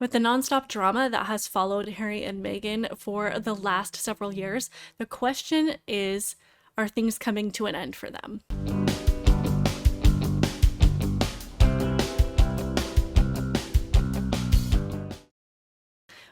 With the nonstop drama that has followed Harry and Meghan for the last several years, the question is, are things coming to an end for them?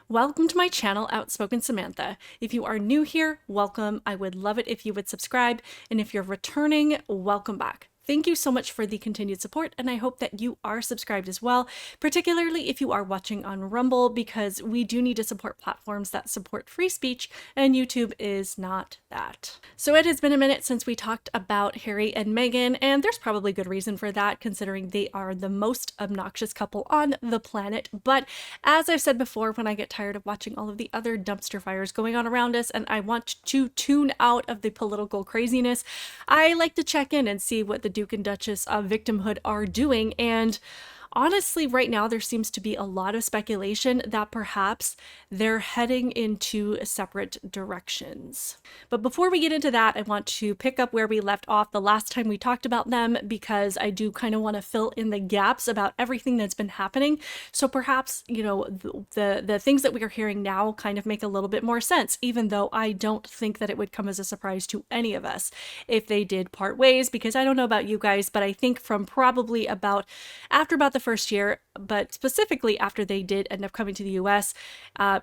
Welcome to my channel, Outspoken Samantha. If you are new here, welcome. I would love it if you would subscribe. And if you're returning, welcome back. Thank you so much for the continued support, and I hope that you are subscribed as well, particularly if you are watching on Rumble, because we do need to support platforms that support free speech, and YouTube is not that. So it has been a minute since we talked about Harry and Meghan, and there's probably good reason for that, considering they are the most obnoxious couple on the planet. But as I've said before, when I get tired of watching all of the other dumpster fires going on around us, and I want to tune out of the political craziness, I like to check in and see what the Duke and Duchess of victimhood are doing. And honestly, right now, there seems to be a lot of speculation that perhaps they're heading into separate directions. But before we get into that, I want to pick up where we left off the last time we talked about them, because I do kind of want to fill in the gaps about everything that's been happening. So perhaps, you know, the things that we are hearing now kind of make a little bit more sense, even though I don't think that it would come as a surprise to any of us if they did part ways, because I don't know about you guys, but I think from probably after about the first year, but specifically after they did end up coming to the US,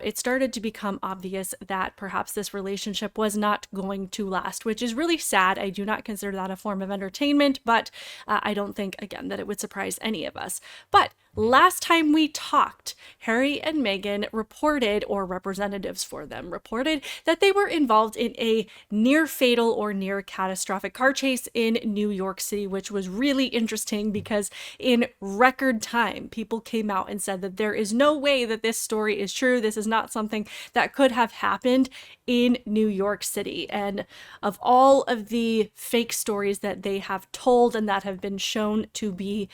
it started to become obvious that perhaps this relationship was not going to last, which is really sad. I do not consider that a form of entertainment, but I don't think, again, that it would surprise any of us. But last time we talked, Harry and Meghan reported, or representatives for them reported, that they were involved in a near fatal or near catastrophic car chase in New York City, which was really interesting because in record time, people came out and said that there is no way that this story is true. This is not something that could have happened in New York City. And of all of the fake stories that they have told and that have been shown to be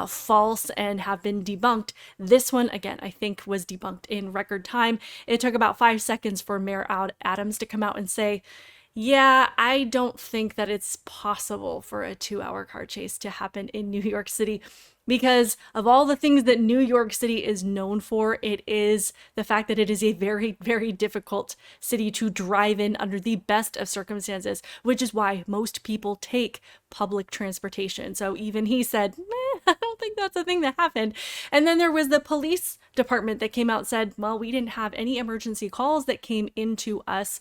false and have been debunked, this one, again, I think was debunked in record time. It took about 5 seconds for Mayor Adams to come out and say, yeah, I don't think that it's possible for a 2-hour car chase to happen in New York City. Because of all the things that New York City is known for, it is the fact that it is a very, very difficult city to drive in under the best of circumstances, which is why most people take public transportation. So even he said, I don't think that's a thing that happened. And then there was the police department that came out and said, well, we didn't have any emergency calls that came into us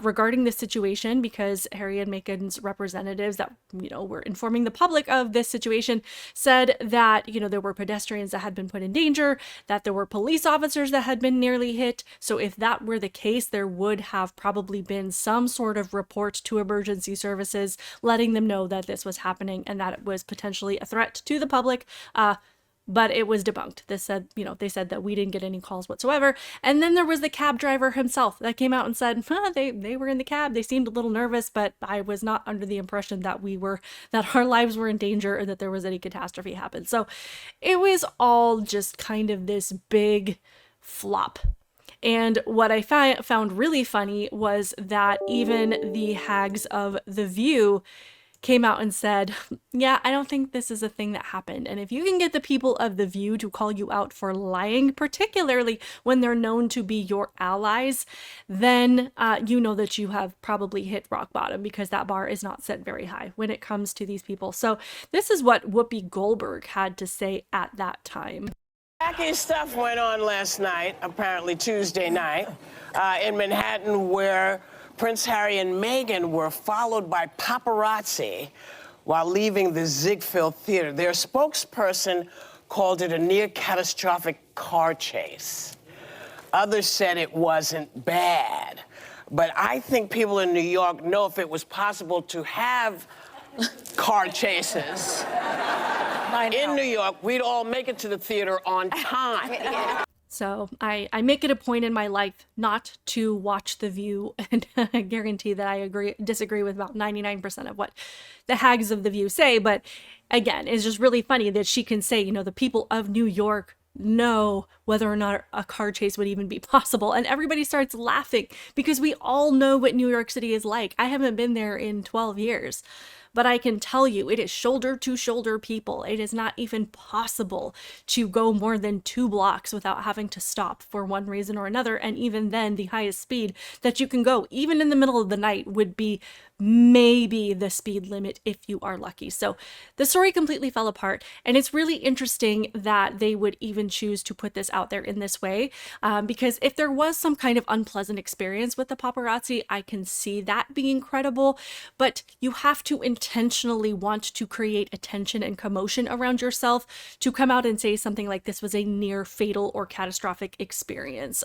regarding this situation, because Harry and Meghan's representatives that, you know, were informing the public of this situation said that, you know, there were pedestrians that had been put in danger, that there were police officers that had been nearly hit. So if that were the case, there would have probably been some sort of report to emergency services letting them know that this was happening and that it was potentially a threat to the public. But it was debunked. They said that we didn't get any calls whatsoever. And then there was the cab driver himself that came out and said, they were in the cab. They seemed a little nervous, but I was not under the impression that that our lives were in danger or that there was any catastrophe happen. So it was all just kind of this big flop. And what I found really funny was that even the hags of The View came out and said, yeah, I don't think this is a thing that happened. And if you can get the people of The View to call you out for lying, particularly when they're known to be your allies, then you know that you have probably hit rock bottom, because that bar is not set very high when it comes to these people. So this is what Whoopi Goldberg had to say at that time. Wacky stuff went on last night, apparently Tuesday night, in Manhattan, where Prince Harry and Meghan were followed by paparazzi while leaving the Ziegfeld Theater. Their spokesperson called it a near-catastrophic car chase. Others said it wasn't bad. But I think people in New York know if it was possible to have car chases in New York, we'd all make it to the theater on time. So I make it a point in my life not to watch The View, and I guarantee that I disagree with about 99% of what the hags of The View say. But again, it's just really funny that she can say, you know, the people of New York know whether or not a car chase would even be possible. And everybody starts laughing because we all know what New York City is like. I haven't been there in 12 years. but I can tell you it is shoulder to shoulder people. It is not even possible to go more than 2 blocks without having to stop for one reason or another. And even then, the highest speed that you can go, even in the middle of the night, would be maybe the speed limit if you are lucky. So the story completely fell apart, and it's really interesting that they would even choose to put this out there in this way, because if there was some kind of unpleasant experience with the paparazzi, I can see that being credible, but you have to intentionally want to create attention and commotion around yourself to come out and say something like this was a near fatal or catastrophic experience,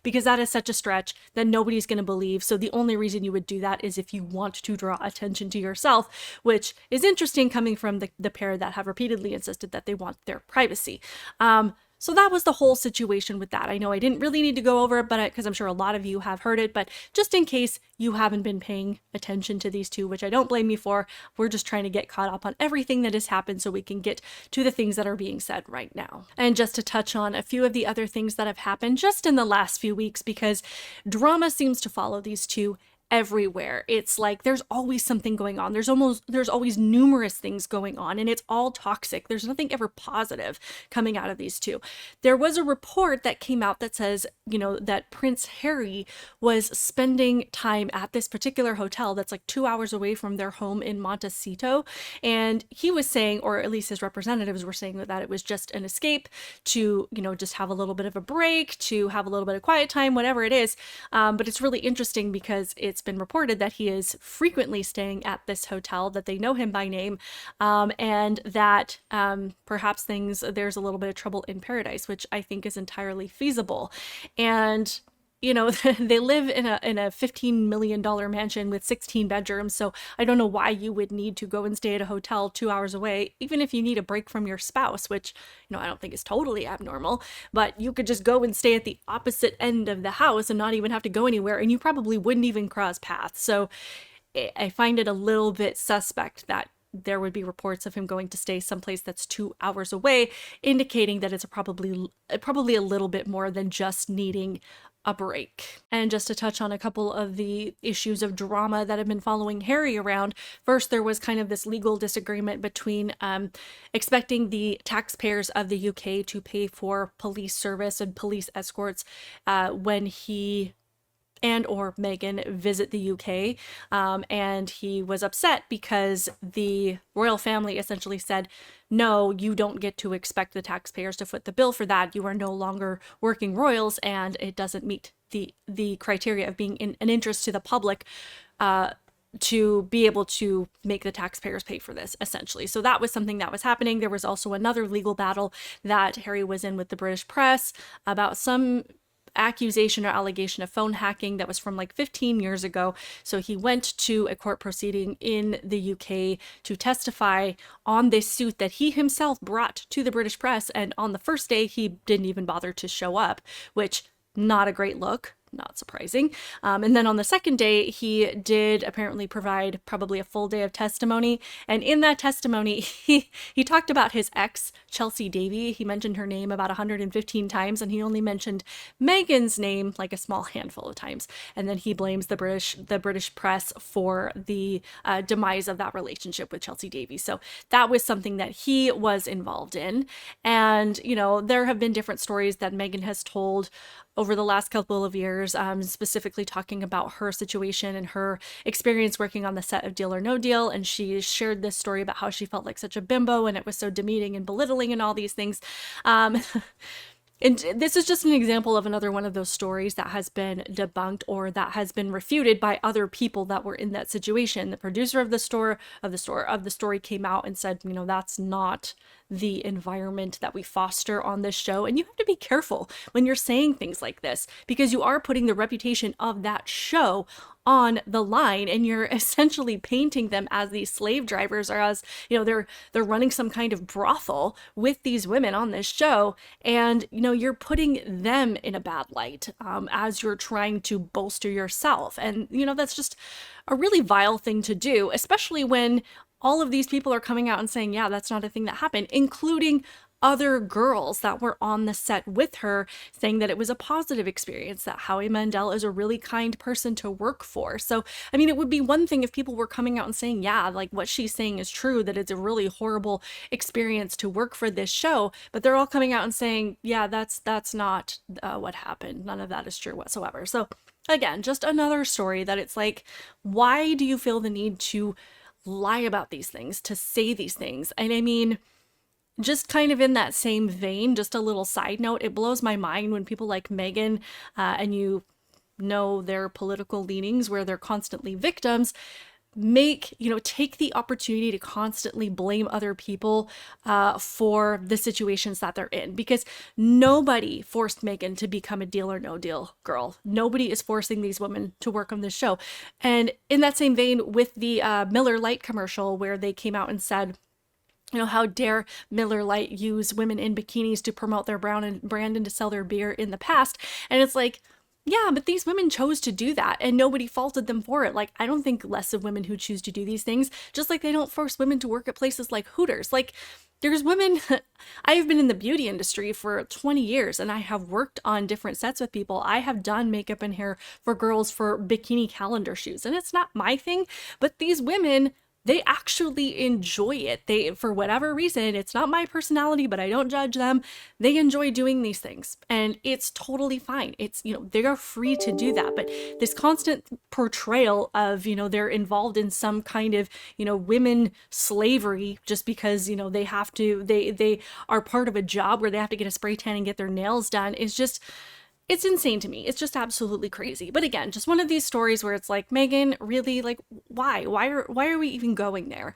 because that is such a stretch that nobody's going to believe. So the only reason you would do that is if you want to draw attention to yourself, which is interesting coming from the pair that have repeatedly insisted that they want their privacy. So that was the whole situation with that. I know I didn't really need to go over it, but because I'm sure a lot of you have heard it, but just in case you haven't been paying attention to these two, which I don't blame you for, we're just trying to get caught up on everything that has happened so we can get to the things that are being said right now. And just to touch on a few of the other things that have happened just in the last few weeks, because drama seems to follow these two everywhere. It's like there's always something going on. There's always numerous things going on, and it's all toxic. There's nothing ever positive coming out of these two. There was a report that came out that says, that Prince Harry was spending time at this particular hotel that's like 2 hours away from their home in Montecito, and he was saying, or at least his representatives were saying, that it was just an escape to, just have a little bit of a break, to have a little bit of quiet time, whatever it is. But it's really interesting because it's been reported that he is frequently staying at this hotel, that they know him by name, and that perhaps there's a little bit of trouble in paradise, which I think is entirely feasible. And they live in a $15 million mansion with 16 bedrooms, so I don't know why you would need to go and stay at a hotel 2 hours away, even if you need a break from your spouse, which, I don't think is totally abnormal, but you could just go and stay at the opposite end of the house and not even have to go anywhere, and you probably wouldn't even cross paths. So I find it a little bit suspect that there would be reports of him going to stay someplace that's 2 hours away, indicating that it's probably a little bit more than just needing a break. And just to touch on a couple of the issues of drama that have been following Harry around, first there was kind of this legal disagreement between expecting the taxpayers of the UK to pay for police service and police escorts when he and or Meghan visit the UK, and he was upset because the royal family essentially said, no, you don't get to expect the taxpayers to foot the bill for that. You are no longer working royals, and it doesn't meet the criteria of being an interest to the public to be able to make the taxpayers pay for this, essentially. So that was something that was happening. There was also another legal battle that Harry was in with the British press about some accusation or allegation of phone hacking that was from like 15 years ago. So he went to a court proceeding in the UK to testify on this suit that he himself brought to the British press. And on the first day, he didn't even bother to show up, which not a great look. Not surprising. And then on the second day, he did apparently provide probably a full day of testimony. And in that testimony, he talked about his ex, Chelsea Davy. He mentioned her name about 115 times, and he only mentioned Meghan's name like a small handful of times. And then he blames the British press for the demise of that relationship with Chelsea Davy. So that was something that he was involved in. And, there have been different stories that Meghan has told over the last couple of years, specifically talking about her situation and her experience working on the set of Deal or No Deal. And she shared this story about how she felt like such a bimbo and it was so demeaning and belittling and all these things. And this is just an example of another one of those stories that has been debunked or that has been refuted by other people that were in that situation. The producer of the story came out and said, that's not the environment that we foster on this show. And you have to be careful when you're saying things like this, because you are putting the reputation of that show on the line, and you're essentially painting them as these slave drivers, or as they're running some kind of brothel with these women on this show, and you're putting them in a bad light as you're trying to bolster yourself. And that's just a really vile thing to do, especially when all of these people are coming out and saying, yeah, that's not a thing that happened, including other girls that were on the set with her saying that it was a positive experience, that Howie Mandel is a really kind person to work for. So, I mean, it would be one thing if people were coming out and saying, yeah, like what she's saying is true, that it's a really horrible experience to work for this show, but they're all coming out and saying, yeah, that's not what happened. None of that is true whatsoever. So again, just another story that it's like, why do you feel the need to lie about these things, to say these things? And I mean, just kind of in that same vein, just a little side note, it blows my mind when people like Meghan, and you know their political leanings where they're constantly victims, take the opportunity to constantly blame other people for the situations that they're in, because nobody forced Meghan to become a Deal or No Deal girl. Nobody is forcing these women to work on this show. And in that same vein, with the Miller Lite commercial where they came out and said, how dare Miller Lite use women in bikinis to promote their brand and to sell their beer in the past. And it's like, yeah, but these women chose to do that and nobody faulted them for it. Like, I don't think less of women who choose to do these things, just like they don't force women to work at places like Hooters. Like, there's women, I have been in the beauty industry for 20 years and I have worked on different sets with people. I have done makeup and hair for girls for bikini calendar shoots, and it's not my thing, but these women, they actually enjoy it. They, for whatever reason, it's not my personality, but I don't judge them. They enjoy doing these things and it's totally fine. It's, they are free to do that. But this constant portrayal of, they're involved in some kind of, women slavery just because, they have to, they are part of a job where they have to get a spray tan and get their nails done is just, it's insane to me. It's just absolutely crazy. But again, just one of these stories where it's like, Meghan, really, like, why? Why are we even going there?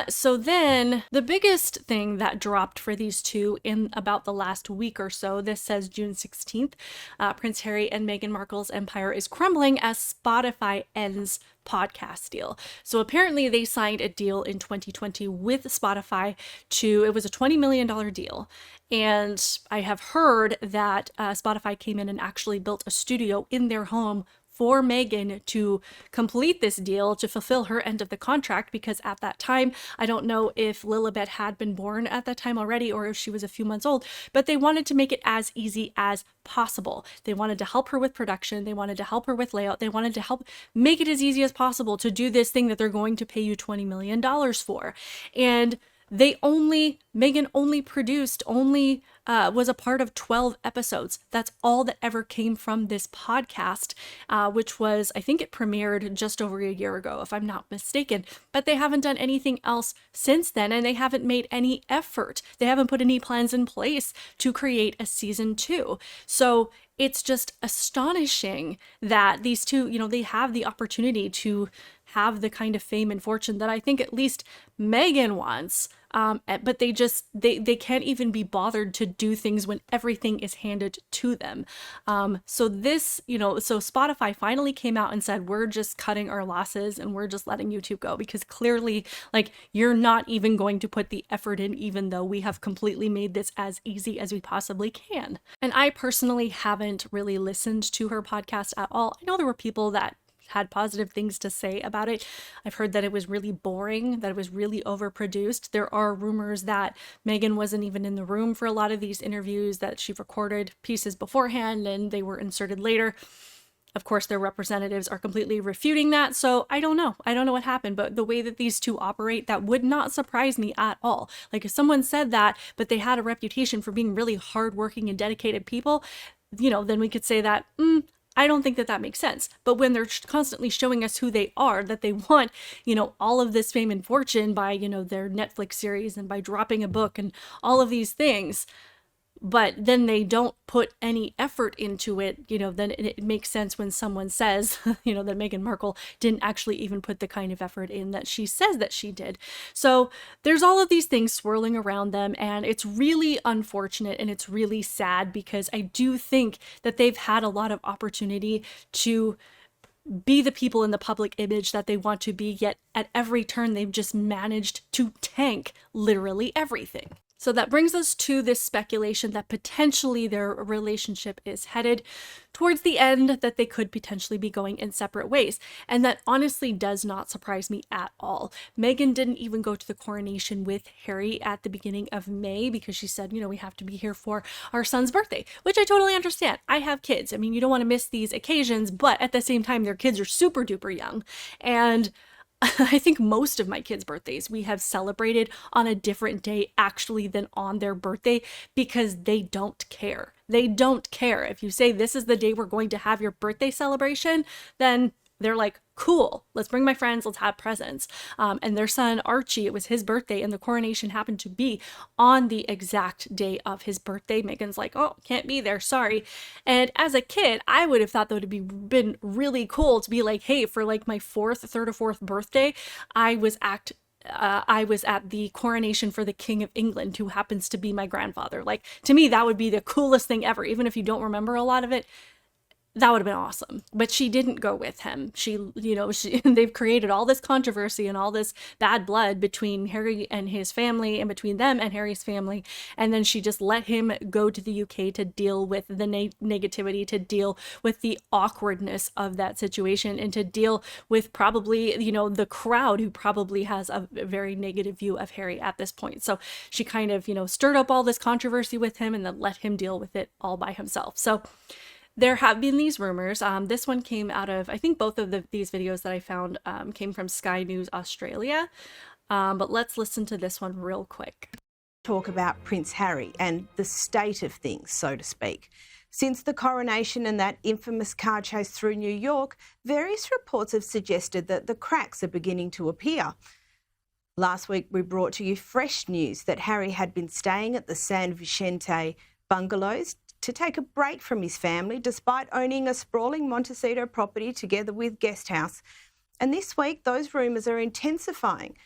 So then the biggest thing that dropped for these two in about the last week or so, this says June 16th, Prince Harry and Meghan Markle's empire is crumbling as Spotify ends podcast deal. So apparently they signed a deal in 2020 with Spotify it was a $20 million deal. And I have heard that Spotify came in and actually built a studio in their home for Meghan to complete this deal, to fulfill her end of the contract, because at that time, I don't know if Lilibet had been born at that time already or if she was a few months old, but they wanted to make it as easy as possible. They wanted to help her with production. They wanted to help her with layout. They wanted to help make it as easy as possible to do this thing that they're going to pay you $20 million for. And Meghan was a part of 12 episodes. That's all that ever came from this podcast, which was, I think it premiered just over a year ago, if I'm not mistaken, but they haven't done anything else since then. And they haven't made any effort. They haven't put any plans in place to create a season 2. So it's just astonishing that these two, they have the opportunity to have the kind of fame and fortune that I think at least Meghan wants. But they can't even be bothered to do things when everything is handed to them. So Spotify finally came out and said, we're just cutting our losses and we're just letting YouTube go, because clearly, like, you're not even going to put the effort in, even though we have completely made this as easy as we possibly can. And I personally haven't really listened to her podcast at all. I know there were people that had positive things to say about it. I've heard that it was really boring, that it was really overproduced. There are rumors that Meghan wasn't even in the room for a lot of these interviews, that she recorded pieces beforehand and they were inserted later. Of course, their representatives are completely refuting that. So I don't know. I don't know what happened, but the way that these two operate, that would not surprise me at all. Like, if someone said that, but they had a reputation for being really hardworking and dedicated people, then we could say that, I don't think that makes sense. But when they're constantly showing us who they are, that they want, all of this fame and fortune by, their Netflix series and by dropping a book and all of these things, but then they don't put any effort into it, then it makes sense when someone says, that Meghan Markle didn't actually even put the kind of effort in that she says that she did. So there's all of these things swirling around them, and it's really unfortunate and it's really sad, because I do think that they've had a lot of opportunity to be the people in the public image that they want to be, yet at every turn they've just managed to tank literally everything. So that brings us to this speculation that potentially their relationship is headed towards the end, that they could potentially be going in separate ways. And that honestly does not surprise me at all. Meghan didn't even go to the coronation with Harry at the beginning of May because she said, you know, we have to be here for our son's birthday, which I totally understand. I have kids. I mean, you don't want to miss these occasions, but at the same time, their kids are super duper young. And I think most of my kids' birthdays we have celebrated on a different day actually than on their birthday because they don't care. They don't care. If you say this is the day we're going to have your birthday celebration, then they're like, cool, let's bring my friends, let's have presents. And their son, Archie, it was his birthday and the coronation happened to be on the exact day of his birthday. Meghan's like, oh, can't be there, sorry. And as a kid, I would have thought that would have been really cool to be like, hey, for like my third or fourth birthday, I was at the coronation for the King of England, who happens to be my grandfather. Like, to me, that would be the coolest thing ever. Even if you don't remember a lot of it, that would have been awesome. But she didn't go with him. They've created all this controversy and all this bad blood between Harry and his family and between them and Harry's family. And then she just let him go to the UK to deal with the negativity, to deal with the awkwardness of that situation, and to deal with probably, you know, the crowd who probably has a very negative view of Harry at this point. So she kind of, you know, stirred up all this controversy with him and then let him deal with it all by himself. So there have been these rumors. This one came out of, I think both of these videos that I found came from Sky News Australia. But let's listen to this one real quick. Talk about Prince Harry and the state of things, so to speak. Since the coronation and that infamous car chase through New York, various reports have suggested that the cracks are beginning to appear. Last week, we brought to you fresh news that Harry had been staying at the San Vicente bungalows to take a break from his family, despite owning a sprawling Montecito property together with Guesthouse. And this week, those rumours are intensifying,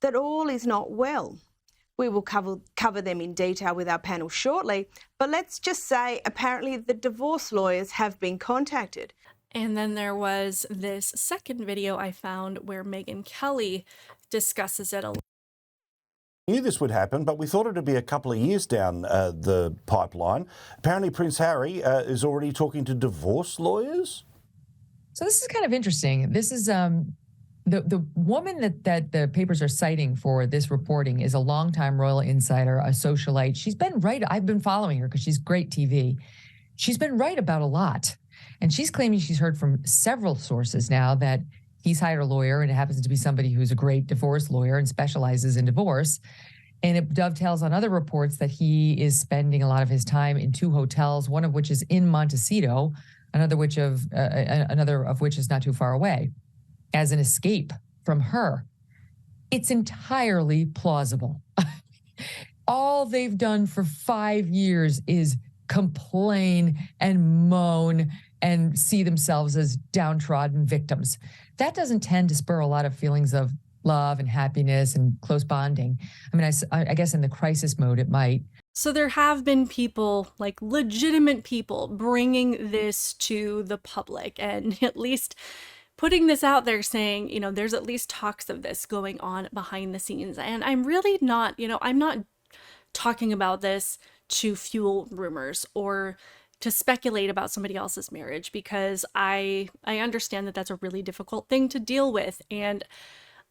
that all is not well. We will cover them in detail with our panel shortly, but let's just say apparently the divorce lawyers have been contacted. And then there was this second video I found where Meghan Kelly discusses it a lot. Knew this would happen, but we thought it would be a couple of years down the pipeline. Apparently, Prince Harry is already talking to divorce lawyers. So this is kind of interesting. This is the woman that the papers are citing for this reporting is a longtime royal insider, a socialite. She's been right. I've been following her because she's great TV. She's been right about a lot, and she's claiming she's heard from several sources now that he's hired a lawyer, and it happens to be somebody who's a great divorce lawyer and specializes in divorce. And it dovetails on other reports that he is spending a lot of his time in two hotels, one of which is in Montecito, another of which is not too far away, as an escape from her. It's entirely plausible. All they've done for 5 years is complain and moan and see themselves as downtrodden victims. That doesn't tend to spur a lot of feelings of love and happiness and close bonding. I mean, I guess in the crisis mode, it might. So there have been people, like legitimate people, bringing this to the public and at least putting this out there saying, you know, there's at least talks of this going on behind the scenes. And I'm really not, you know, I'm not talking about this to fuel rumors or to speculate about somebody else's marriage, because I understand that that's a really difficult thing to deal with. And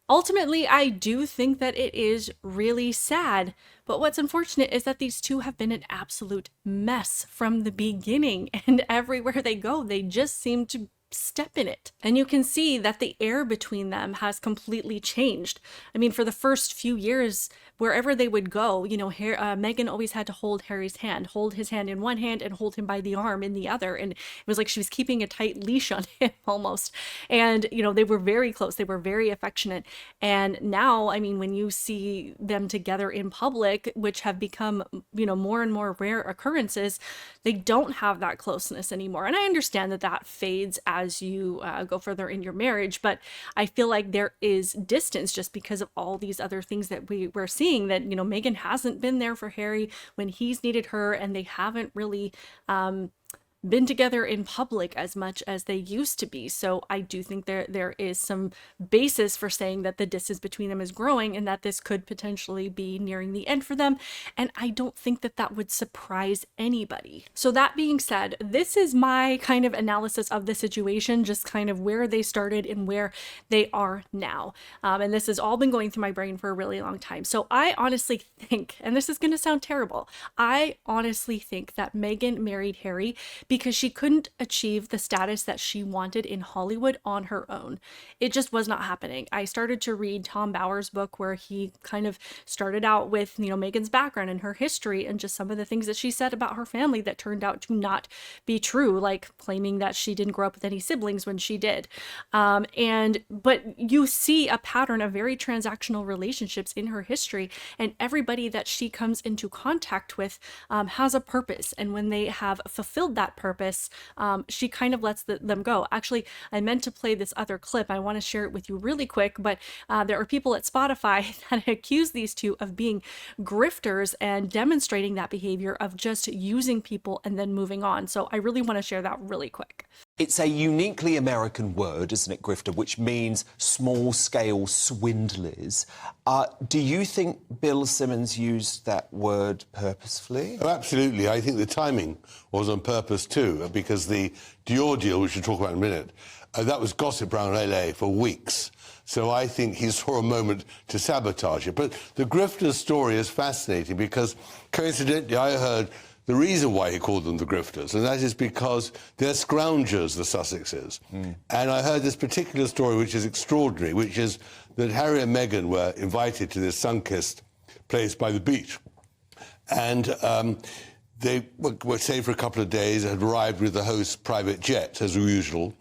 ultimately, I do think that it is really sad. But what's unfortunate is that these two have been an absolute mess from the beginning. And everywhere they go, they just seem to step in it. And you can see that the air between them has completely changed. I mean, for the first few years, wherever they would go, you know, Meghan always had to hold Harry's hand, hold his hand in one hand and hold him by the arm in the other. And it was like she was keeping a tight leash on him almost. And, you know, they were very close. They were very affectionate. And now, I mean, when you see them together in public, which have become, you know, more and more rare occurrences, they don't have that closeness anymore. And I understand that that fades as you go further in your marriage, but I feel like there is distance just because of all these other things that we're seeing, that, you know, Meghan hasn't been there for Harry when he's needed her, and they haven't really been together in public as much as they used to be. So I do think there is some basis for saying that the distance between them is growing and that this could potentially be nearing the end for them. And I don't think that that would surprise anybody. So that being said, this is my kind of analysis of the situation, just kind of where they started and where they are now. And this has all been going through my brain for a really long time. So I honestly think, and this is going to sound terrible, I honestly think that Meghan married Harry because she couldn't achieve the status that she wanted in Hollywood on her own. It just was not happening. I started to read Tom Bower's book where he kind of started out with, Meghan's background and her history and just some of the things that she said about her family that turned out to not be true, like claiming that she didn't grow up with any siblings when she did. But you see a pattern of very transactional relationships in her history, and everybody that she comes into contact with has a purpose. And when they have fulfilled that purpose, she kind of lets them go. Actually, I meant to play this other clip. I want to share it with you really quick, but there are people at Spotify that accuse these two of being grifters and demonstrating that behavior of just using people and then moving on. So I really want to share that really quick. It's a uniquely American word, isn't it, grifter, which means small-scale swindlers. Do you think Bill Simmons used that word purposefully? Oh, absolutely. I think the timing was on purpose too, because the Dior deal, which we'll talk about in a minute, that was gossip around LA for weeks. So I think he saw a moment to sabotage it. But the grifter's story is fascinating because, coincidentally, I heard the reason why he called them the grifters, and that is because they're scroungers, the Sussexes. And I heard this particular story, which is extraordinary, which is that Harry and Meghan were invited to this sun-kissed place by the beach. And they were staying for a couple of days, had arrived with the host's private jet, as usual,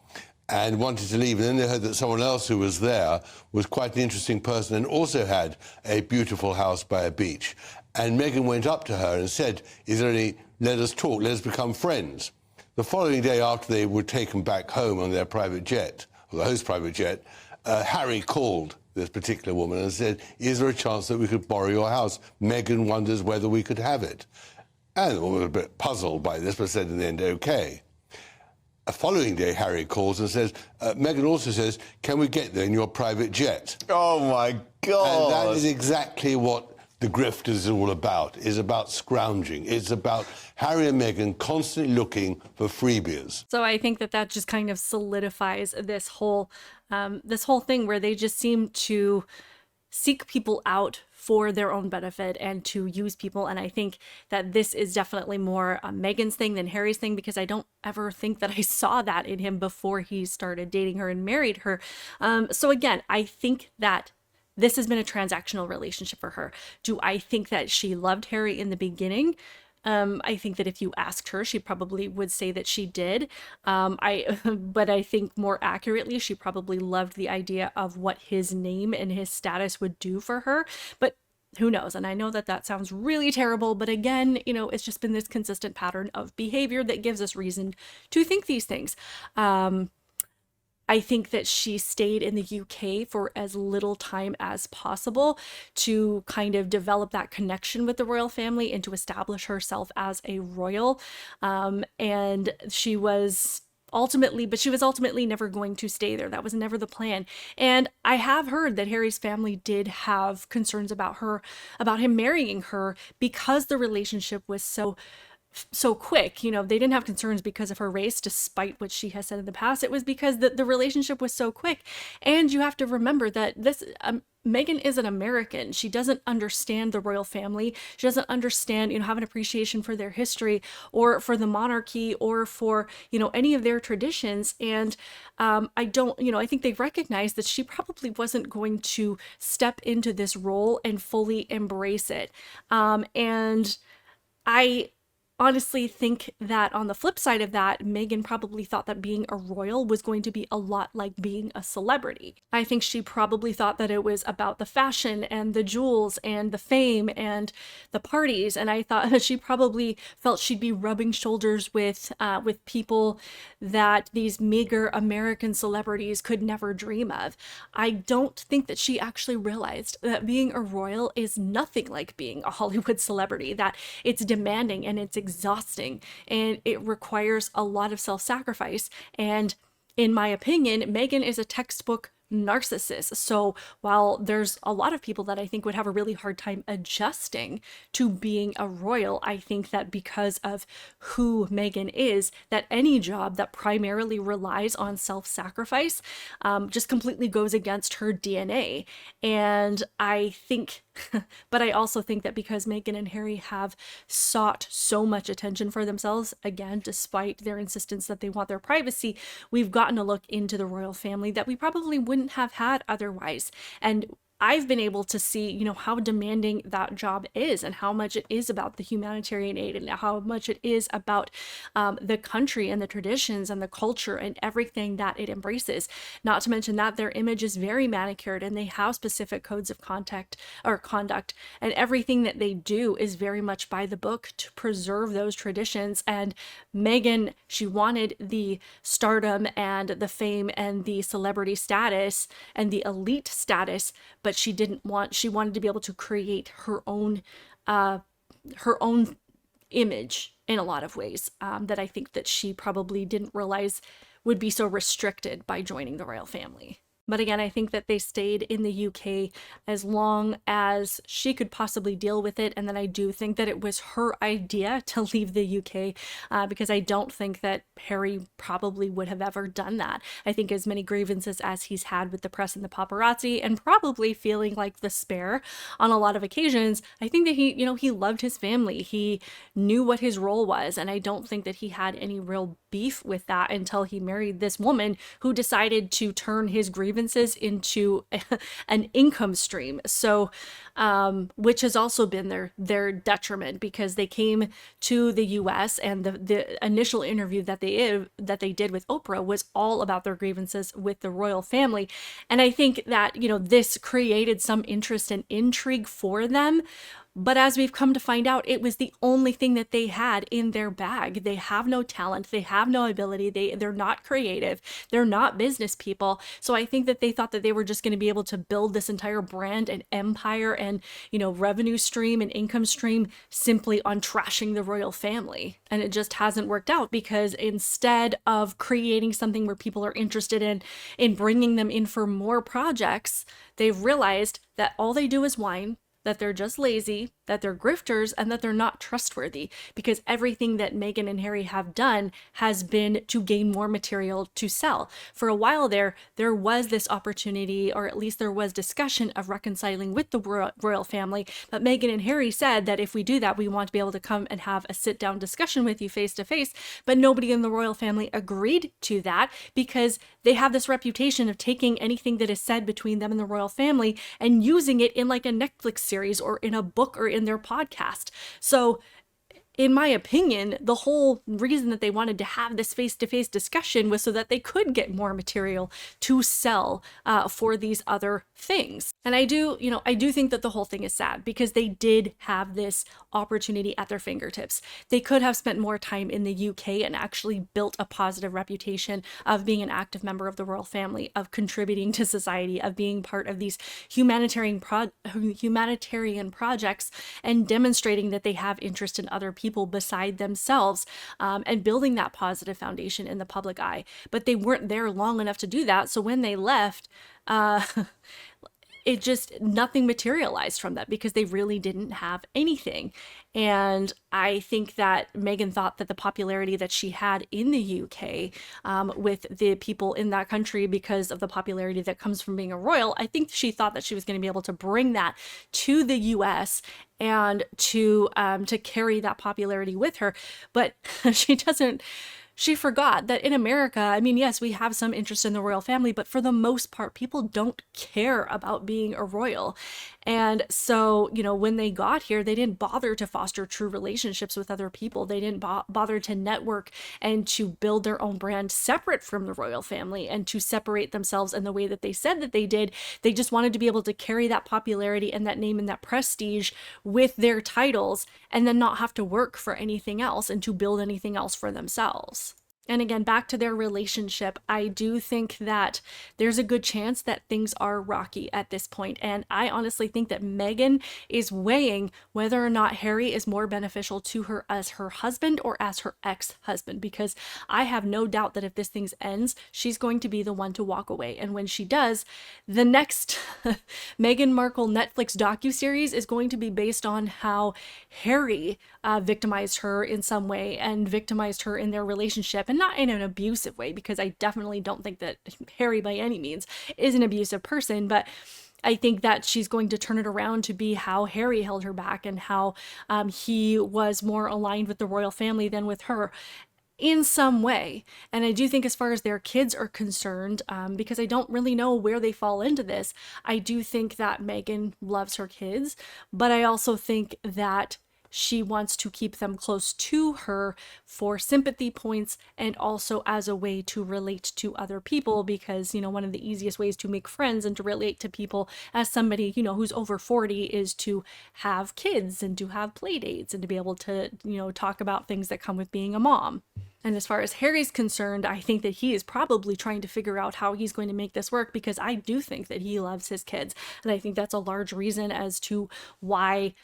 and wanted to leave. And then they heard that someone else who was there was quite an interesting person and also had a beautiful house by a beach. And Meghan went up to her and said, "Is there any, let us talk, let us become friends." The following day, after they were taken back home on their private jet, or the host's private jet, Harry called this particular woman and said, "Is there a chance that we could borrow your house? Meghan wonders whether we could have it." And the woman was a bit puzzled by this, but said in the end, okay. The following day, Harry calls and says, Meghan also says, "Can we get there in your private jet?" Oh, my God. And that is exactly what the grift is all about, is about scrounging. It's about Harry and Meghan constantly looking for freebies. So I think that just kind of solidifies this whole thing where they just seem to seek people out for their own benefit and to use people. And I think that this is definitely more Meghan's thing than Harry's thing, because I don't ever think that I saw that in him before he started dating her and married her. So again, I think that this has been a transactional relationship for her. Do I think that she loved Harry in the beginning? I think that if you asked her, she probably would say that she did. But I think more accurately, she probably loved the idea of what his name and his status would do for her. But who knows? And I know that sounds really terrible, but again, it's just been this consistent pattern of behavior that gives us reason to think these things. I think that she stayed in the UK for as little time as possible to kind of develop that connection with the royal family and to establish herself as a royal. And she was ultimately never going to stay there. That was never the plan. And I have heard that Harry's family did have concerns about him marrying her because the relationship was so quick. They didn't have concerns because of her race, despite what she has said in the past. It was because the relationship was so quick. And you have to remember that Meghan is an American. She doesn't understand the royal family. She doesn't understand, have an appreciation for their history or for the monarchy or for, any of their traditions. And I think they recognize that she probably wasn't going to step into this role and fully embrace it. And I honestly think that on the flip side of that, Meghan probably thought that being a royal was going to be a lot like being a celebrity. I think she probably thought that it was about the fashion and the jewels and the fame and the parties. And I thought that she probably felt she'd be rubbing shoulders with people that these meager American celebrities could never dream of. I don't think that she actually realized that being a royal is nothing like being a Hollywood celebrity, that it's demanding and it's exhausting and it requires a lot of self-sacrifice. And in my opinion, Meghan is a textbook narcissist. So while there's a lot of people that I think would have a really hard time adjusting to being a royal, I think that because of who Meghan is, that any job that primarily relies on self-sacrifice just completely goes against her DNA. And I think, but I also think that because Meghan and Harry have sought so much attention for themselves, again, despite their insistence that they want their privacy, we've gotten a look into the royal family that we probably wouldn't have had otherwise. And I've been able to see, you know, how demanding that job is and how much it is about the humanitarian aid and how much it is about the country and the traditions and the culture and everything that it embraces. Not to mention that their image is very manicured and they have specific codes of conduct, and everything that they do is very much by the book to preserve those traditions. And Meghan, she wanted the stardom and the fame and the celebrity status and the elite status, but she wanted to be able to create her own image in a lot of ways that I think that she probably didn't realize would be so restricted by joining the royal family. But again, I think that they stayed in the UK as long as she could possibly deal with it. And then I do think that it was her idea to leave the UK because I don't think that Harry probably would have ever done that. I think as many grievances as he's had with the press and the paparazzi and probably feeling like the spare on a lot of occasions, I think that he loved his family. He knew what his role was. And I don't think that he had any real beef with that until he married this woman who decided to turn his grievances into an income stream. So, which has also been their detriment because they came to the US and the initial interview that they did with Oprah was all about their grievances with the royal family. And I think that, this created some interest and intrigue for them. But as we've come to find out, it was the only thing that they had in their bag. They have no talent. They have no ability. They're not creative. They're not business people. So I think that they thought that they were just going to be able to build this entire brand and empire and, revenue stream and income stream simply on trashing the royal family. And it just hasn't worked out because instead of creating something where people are interested in bringing them in for more projects, they've realized that all they do is whine, that they're just lazy, that they're grifters, and that they're not trustworthy because everything that Meghan and Harry have done has been to gain more material to sell. For a while there was this opportunity, or at least there was discussion of reconciling with the royal family, but Meghan and Harry said that if we do that, we want to be able to come and have a sit-down discussion with you face to face, but nobody in the royal family agreed to that because they have this reputation of taking anything that is said between them and the royal family and using it in like a Netflix series or in a book or in their podcast. So in my opinion, the whole reason that they wanted to have this face-to-face discussion was so that they could get more material to sell for these other things. And I do think that the whole thing is sad because they did have this opportunity at their fingertips. They could have spent more time in the UK and actually built a positive reputation of being an active member of the royal family, of contributing to society, of being part of these humanitarian projects and demonstrating that they have interest in other people beside themselves and building that positive foundation in the public eye. But they weren't there long enough to do that. So when they left, nothing materialized from that because they really didn't have anything. And I think that Meghan thought that the popularity that she had in the UK with the people in that country because of the popularity that comes from being a royal, I think she thought that she was going to be able to bring that to the US and to carry that popularity with her. But she forgot that in America, I mean, yes, we have some interest in the royal family, but for the most part, people don't care about being a royal. And so, when they got here, they didn't bother to foster true relationships with other people. They didn't bother to network and to build their own brand separate from the royal family and to separate themselves in the way that they said that they did. They just wanted to be able to carry that popularity and that name and that prestige with their titles and then not have to work for anything else and to build anything else for themselves. And again, back to their relationship, I do think that there's a good chance that things are rocky at this point. And I honestly think that Meghan is weighing whether or not Harry is more beneficial to her as her husband or as her ex-husband, because I have no doubt that if this thing ends, she's going to be the one to walk away. And when she does, the next Meghan Markle Netflix docuseries is going to be based on how Harry victimized her in some way and victimized her in their relationship. And not in an abusive way, because I definitely don't think that Harry by any means is an abusive person, but I think that she's going to turn it around to be how Harry held her back and how he was more aligned with the royal family than with her in some way. And I do think as far as their kids are concerned, because I don't really know where they fall into this, I do think that Meghan loves her kids, but I also think that she wants to keep them close to her for sympathy points and also as a way to relate to other people, because, you know, one of the easiest ways to make friends and to relate to people as somebody, you know, who's over 40 is to have kids and to have play dates and to be able to, you know, talk about things that come with being a mom. And as far as Harry's concerned, I think that he is probably trying to figure out how he's going to make this work, because I do think that he loves his kids. And I think that's a large reason as to why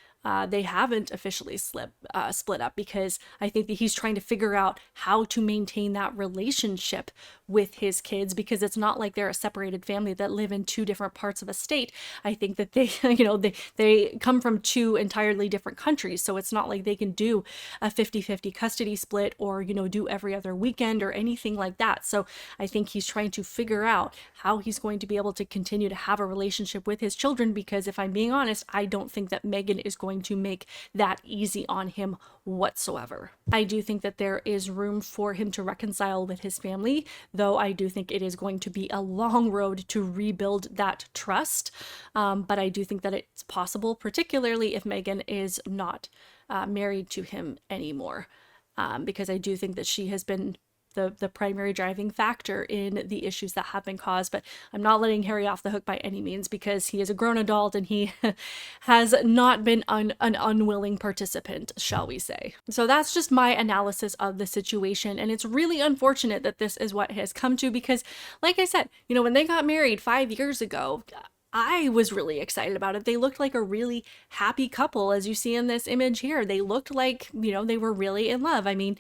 they haven't officially split up, because I think that he's trying to figure out how to maintain that relationship with his kids, because it's not like they're a separated family that live in two different parts of a state. I think that they, you know, they come from two entirely different countries, so it's not like they can do a 50-50 custody split or, you know, do every other weekend or anything like that. So I think he's trying to figure out how he's going to be able to continue to have a relationship with his children, because if I'm being honest, I don't think that Meghan is going to make that easy on him whatsoever. I do think that there is room for him to reconcile with his family, though I do think it is going to be a long road to rebuild that trust. But I do think that it's possible, particularly if Meghan is not married to him anymore, because I do think that she has been the primary driving factor in the issues that have been caused. But I'm not letting Harry off the hook by any means, because he is a grown adult and he has not been an unwilling participant, shall we say. So that's just my analysis of the situation. And it's really unfortunate that this is what has come to, because like I said, you know, when they got married 5 years ago, I was really excited about it. They looked like a really happy couple, as you see in this image here. They looked like, you know, they were really in love. I mean,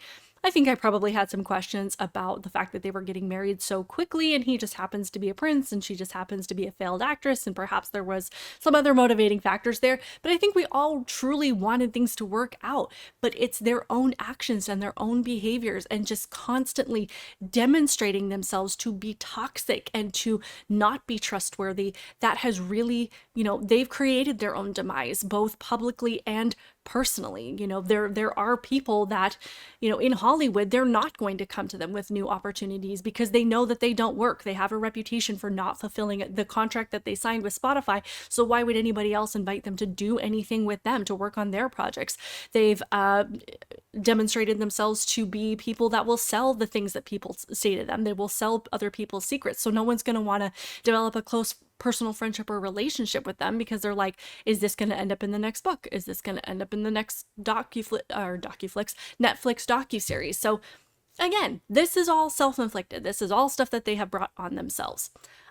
I think I probably had some questions about the fact that they were getting married so quickly, and he just happens to be a prince and she just happens to be a failed actress, and perhaps there was some other motivating factors there. But I think we all truly wanted things to work out, but it's their own actions and their own behaviors and just constantly demonstrating themselves to be toxic and to not be trustworthy that has really, you know, they've created their own demise, both publicly and personally. You know, there are people that, you know, in Hollywood, they're not going to come to them with new opportunities because they know that they don't work. They have a reputation for not fulfilling the contract that they signed with Spotify. So why would anybody else invite them to do anything with them, to work on their projects? They've demonstrated themselves to be people that will sell the things that people say to them. They will sell other people's secrets. So no one's going to want to develop a close personal friendship or relationship with them, because they're like, is this going to end up in the next book? Is this going to end up in the next Netflix docuseries? So again, this is all self-inflicted. This is all stuff that they have brought on themselves.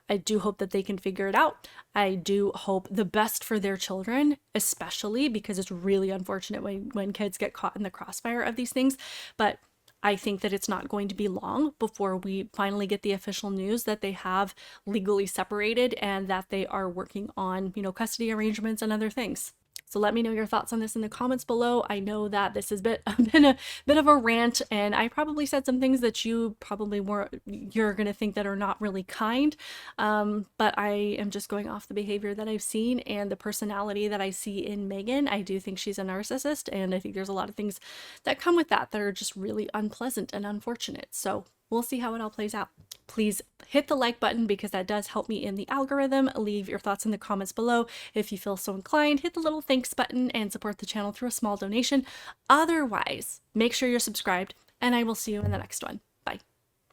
I do hope that they can figure it out. I do hope the best for their children, especially because it's really unfortunate when kids get caught in the crossfire of these things. But I think that it's not going to be long before we finally get the official news that they have legally separated and that they are working on, you know, custody arrangements and other things. So let me know your thoughts on this in the comments below. I know that this has been a bit of a rant, and I probably said some things that you're going to think that are not really kind. But I am just going off the behavior that I've seen and the personality that I see in Meghan. I do think she's a narcissist, and I think there's a lot of things that come with that are just really unpleasant and unfortunate. So we'll see how it all plays out. Please hit the like button because that does help me in the algorithm. Leave your thoughts in the comments below. If you feel so inclined, hit the little thanks button and support the channel through a small donation. Otherwise, make sure you're subscribed, and I will see you in the next one.